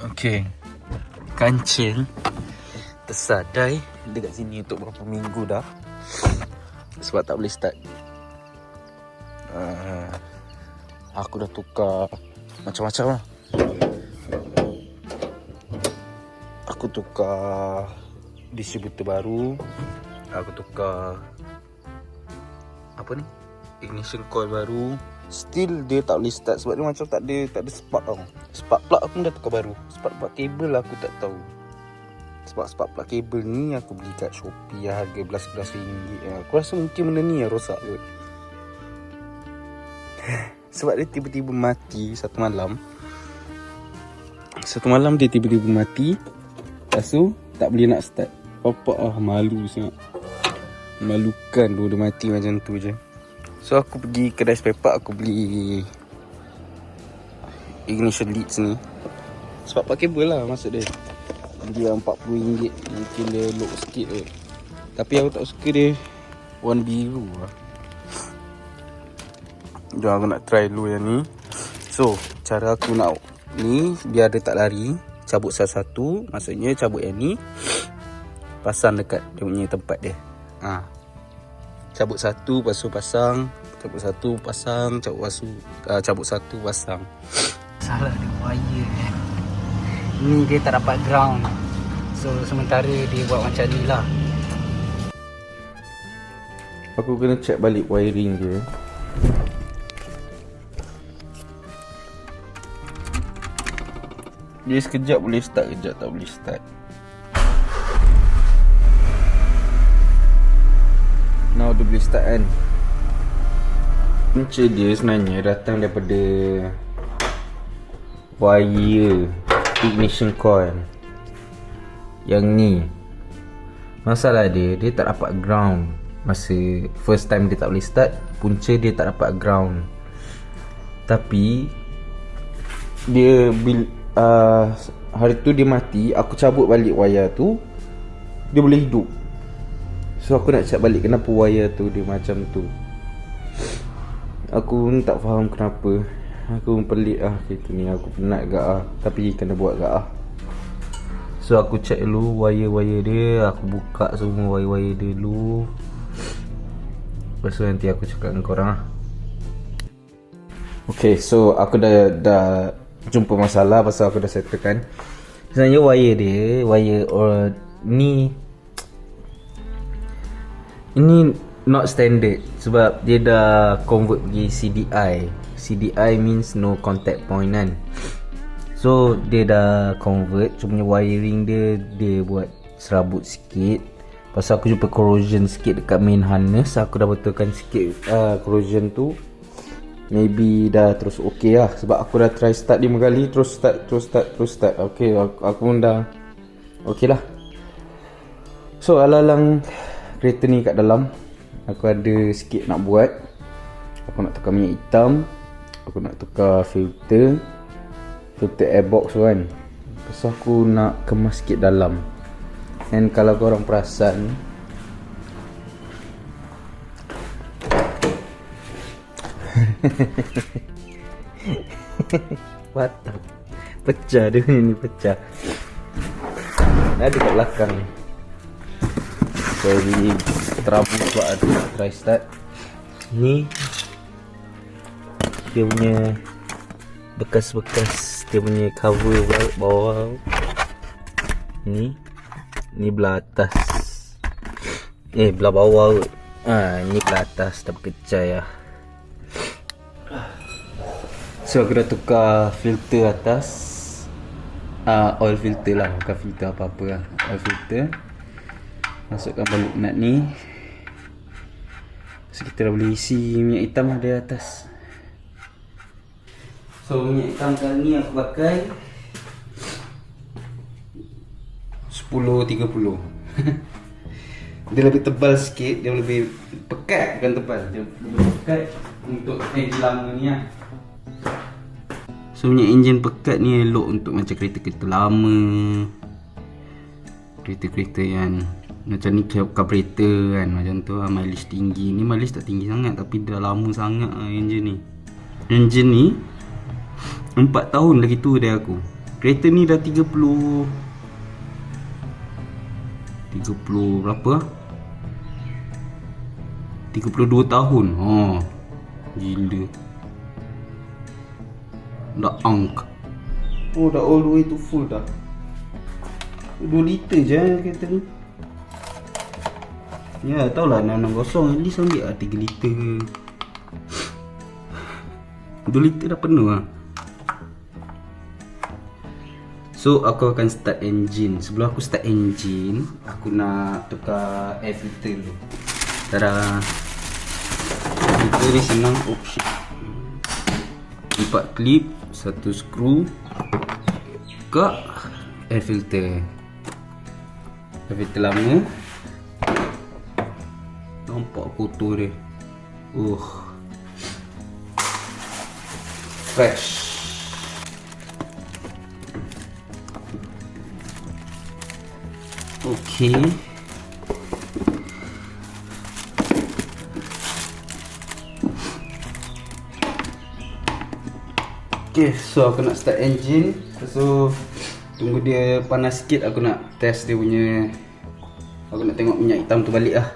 Okey, kancing tersadai dekat sini untuk berapa minggu dah. Sebab tak boleh start. Aku dah tukar macam-macam lah. Aku tukar distributor baru. Aku tukar apa ni, ignition coil baru. Still dia tak boleh start sebab dia macam tak ada spark tau. Spark plug aku dah tukar baru. Spark plug kabel aku tak tahu. Sebab spark plug kabel ni aku beli kat Shopee harga belas-belas ringgit. Aku rasa mungkin benda ni yang rosak kot. Sebab dia tiba-tiba mati satu malam. Satu malam dia tiba-tiba mati. Lepas tu tak boleh nak start. Bapak malu sangat. Malukan dia mati macam tu je. So aku pergi kedai spare part, aku beli ignition leads ni. Sebab pakai kabel lah maksud dia. Beli RM40. Mungkin dia low sikit je. Tapi aku tak suka dia warna biru lah. Jom aku nak try dulu yang ni. So cara aku nak ni biar dia tak lari, cabut satu-satu. Maksudnya cabut yang ni, pasang dekat dia punya tempat dia. Cabut satu, lepas tu pasang. Cabut satu, pasang. Cabut satu, pasang. Salah dia wire ni. Ni dia tak dapat ground. So sementara dia buat macam ni lah. Aku kena check balik wiring dia. Dia sekejap boleh start, kejap tak boleh start. Now dia boleh start kan. Punca dia sebenarnya datang daripada wire ignition coil yang ni. Masalah dia tak dapat ground. Masa first time dia tak boleh start, punca dia tak dapat ground. Tapi dia hari tu dia mati, aku cabut balik wire tu, dia boleh hidup. So aku nak check balik kenapa wire tu dia macam tu. Aku pun tak faham kenapa. Aku pun pelik lah kereta ni. Aku penat gak lah, tapi kena buat gak lah. So aku check dulu wire-wire dia. Aku buka semua wire-wire dia dulu. Lepas tu nanti aku cakap dengan korang lah. Okay, so aku dah jumpa masalah. Pasal aku dah settlekan. Sebenarnya wire dia, ni ini not standard. Sebab dia dah convert pergi CDI. CDI means no contact point kan. So dia dah convert. Cuma wiring dia buat serabut sikit. Pasal aku jumpa corrosion sikit dekat main harness. Aku dah betulkan sikit corrosion tu. Maybe dah terus okay lah. Sebab aku dah try start 5 kali. Terus start. Okay, aku pun dah okay lah. So alang-alang kereta ni kat dalam, aku ada sikit nak buat. Aku nak tukar minyak hitam. Aku nak tukar filter airbox tu kan. Lepas tu aku nak kemas sikit dalam. And kalau korang perasan, batang pecah dia ni, pecah. Ada kat belakang ni. Jadi terabut sebab ada nak try start. Ni dia punya bekas-bekas dia punya cover bawah. Ni belah atas. Belah bawah kot. Ni belah atas dah berkecai lah. So aku dah tukar filter atas. Oil filter lah, bukan filter apa-apa lah. Oil filter. Masukkan balik nut ni. So kita dah boleh isi minyak hitam di atas. So minyak hitam kali ni aku pakai 10-30. Dia lebih tebal sikit. Dia lebih pekat, bukan tebal. Dia lebih pekat untuk engine lama ni lah. So minyak enjin pekat ni elok untuk macam kereta-kereta lama, kereta-kereta yang macam ni, carburetor kan, macam tu lah, mileage tinggi. Ni mileage tak tinggi sangat tapi dah lama sangat lah enjin ni. Enjin ni 4 tahun lagi tu dari aku. Kereta ni dah 30 berapa? 32 tahun. Gila. Dah angk. Dah all the way to full dah. 2 liter je kereta ni. Ya, tahulah 660 at least ambil lah 3 liter ke. 2 liter dah penuh lah. So aku akan start engine. Sebelum aku start engine, aku nak tukar air filter dulu. Tada. Filter ni senang. Oh shit. 4 klip, 1 skru. Buka air filter. Air filter lama. Nampak kotor dia. Fresh. Okay. Okay, so aku nak start engine. So tunggu dia panas sikit, aku nak test dia punya. Aku nak tengok minyak hitam tu balik lah.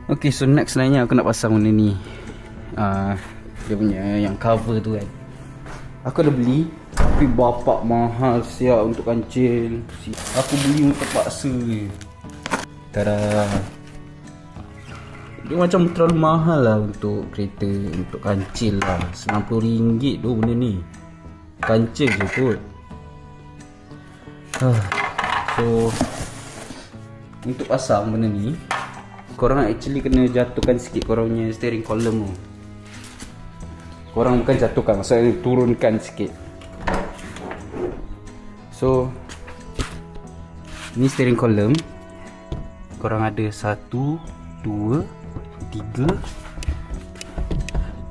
Okay, so next lainnya aku nak pasang benda ni. Dia punya yang cover tu kan. Aku dah beli, tapi bapak mahal siap untuk kancil. Aku beli untuk terpaksa je. Tada. Dia macam terlalu mahal lah untuk kereta, untuk kancil lah. RM90 tu benda ni. Kancil je kot. So untuk pasang benda ni, korang actually kena jatuhkan sikit korang punya steering column tu. Korang bukan jatuhkan, maksudnya turunkan sikit. So ni steering column. Korang ada 1, 2, 3,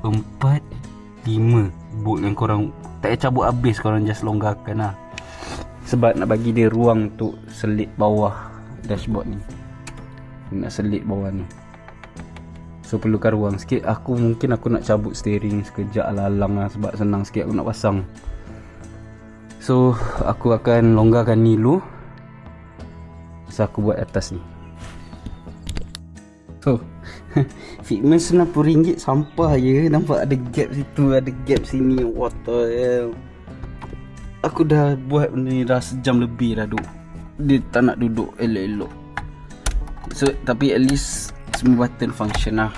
4, 5 bolt yang korang tak payah cabut habis, korang just longgarkan lah. Sebab nak bagi dia ruang untuk selit bawah dashboard ni. Nak selit bawah ni, so perlukan ruang sikit. Mungkin aku nak cabut steering sekejap lalang lah, sebab senang sikit aku nak pasang. So aku akan longgarkan ni dulu. So aku buat atas ni. So fitment RM90 sampah je. Nampak ada gap situ, ada gap sini. What the hell. Aku dah buat benda ni dah sejam lebih dah duduk. Dia tak nak duduk elok-elok. So tapi at least semua button function lah.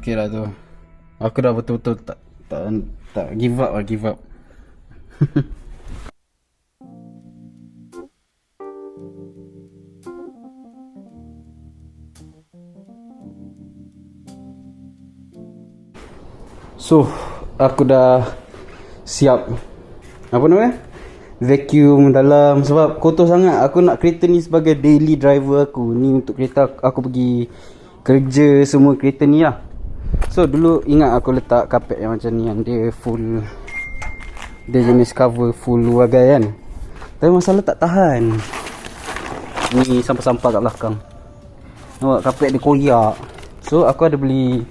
Okay lah tu. Aku dah betul-betul tak give up lah, give up. So aku dah siap, apa namanya, vacuum dalam, sebab kotor sangat. Aku nak kereta ni sebagai daily driver aku. Ni untuk kereta aku pergi kerja semua, kereta ni lah. So dulu ingat aku letak kapet yang macam ni, yang dia full, dia jenis cover full luagai kan. Tapi masalah tak tahan. Ni sampah-sampah kat belakang. Nampak kapet dia koyak. So aku ada beli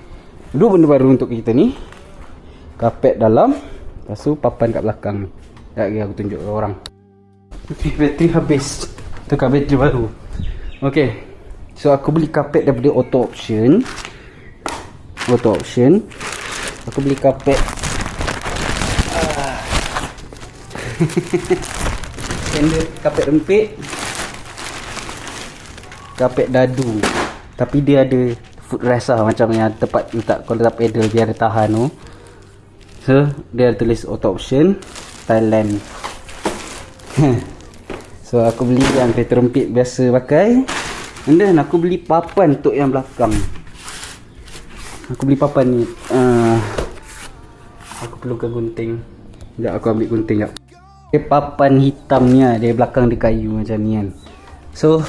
dua benda baru untuk kereta ni. Kapet dalam, lepas tu papan kat belakang ni. Sekejap lagi aku tunjuk ke orang. Okay, bateri habis. Tukar bateri baru. Okay, so aku beli kapet daripada auto option. Aku beli kapet standard, kapet rempit, kapet dadu. Tapi dia ada footrest lah, macam yang tempat letak, kalau letak pedal dia ada tahan tu. So dia ada tulis auto option Thailand. So aku beli yang kereta rempit biasa pakai. And then aku beli papan untuk yang belakang. Aku beli papan ni. Aku perlukan gunting. Sekejap aku ambil gunting sekejap. Dia papan hitam ni lah, dia belakang dia kayu macam ni kan. So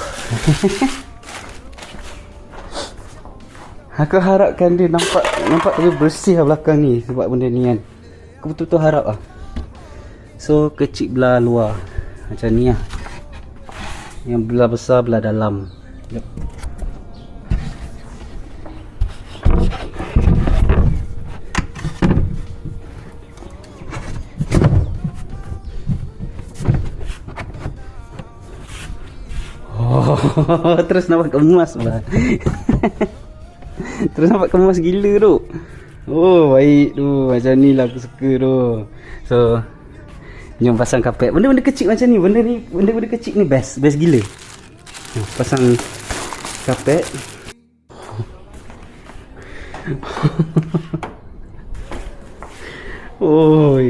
aku harapkan dia nampak lebih bersih lah belakang ni, sebab benda ni kan. Aku betul-betul harap lah. So kecil belah luar macam ni lah, yang belah besar belah dalam. Terus nampak kemas lah. Terus nampak kemas gila tu. Oh baik tu. Macam ni lah aku suka tu. So jom pasang kapet. Benda-benda kecil macam ni. Benda-benda kecil ni best. Best gila. Pasang kapet. Oh,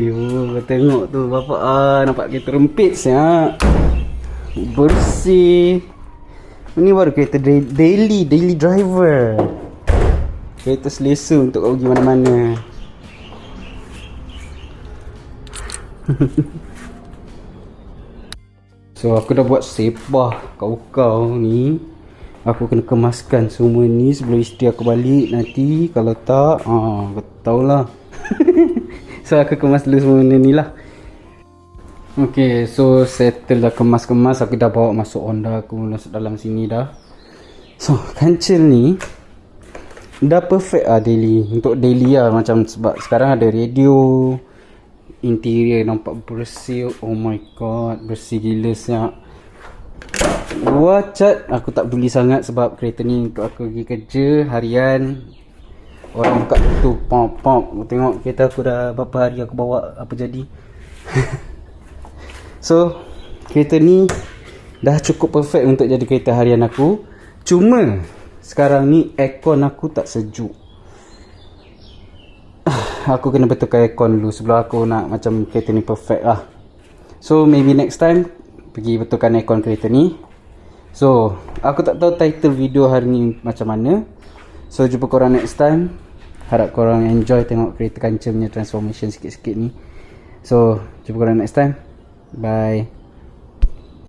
tengok tu bapak nampak kereta rempit siap. Bersih. Ini baru kereta daily driver. Kereta selesa untuk kau pergi mana-mana. So aku dah buat sepah kau ni. Aku kena kemaskan semua ni sebelum isteri aku balik nanti. Kalau tak, kau tahulah. So aku kemas dulu semua benda ni lah. Okay, so settle dah kemas-kemas. Aku dah bawa masuk Honda aku masuk dalam sini dah. So kancil ni dah perfect lah daily. Untuk daily lah macam sebab sekarang ada radio. Interior nampak bersih. Oh my god, bersih gila siap. Cat aku tak peduli sangat sebab kereta ni untuk aku pergi kerja harian. Orang buka tu pop. Aku tengok kereta aku dah berapa hari aku bawa apa jadi. So kereta ni dah cukup perfect untuk jadi kereta harian aku. Cuma sekarang ni aircon aku tak sejuk. Aku kena betulkan aircon dulu sebelum aku nak macam kereta ni perfect lah. So maybe next time pergi betulkan aircon kereta ni. So aku tak tahu title video hari ni macam mana. So jumpa korang next time. Harap korang enjoy tengok kereta kancil punya transformation sikit-sikit ni. So jumpa korang next time. Bye.